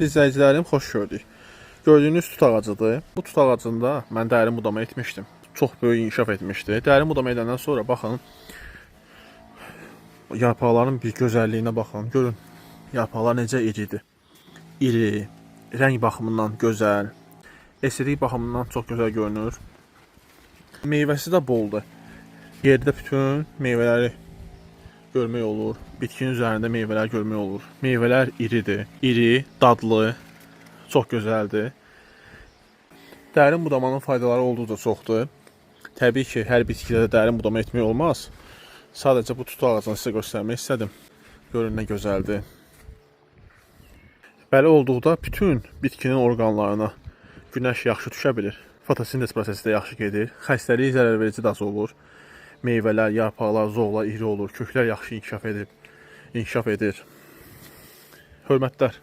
İzləyicilərim, xoş gördük. Gördüyünüz tut ağacıdır. Bu tut ağacında mən dərin budama etmişdim. Çox böyük inkişaf etmişdi. Dərin budama edəndən sonra baxın, yarpaqların bir gözəlliyinə baxın. Görün, yarpaqlar necə iridir. İri, rəng baxımından gözəl, estetik baxımından çox gözəl görünür. Meyvəsi də boldur. Yerdə bütün meyvələri görmək olur. Bitkinin üzərində meyvələr görmək olur. Meyvələr iridir. İri, dadlı, çox gözəldir. Dərin budamanın faydaları olduqca çoxdur. Təbii ki, hər bitkidə dərin budama etmək olmaz. Sadəcə bu tut ağacını sizə göstərmək istədim. Görün nə gözəldir. Belə olduqda bütün bitkinin orqanlarına günəş yaxşı düşə bilir. Fotosintez prosesi də yaxşı gedir. Xəstəlik zərərverici də az olur. Meyvələr, yarpaqlar, zoğlar iri olur. Köklər yaxşı inkişaf edir. Hörmətlər.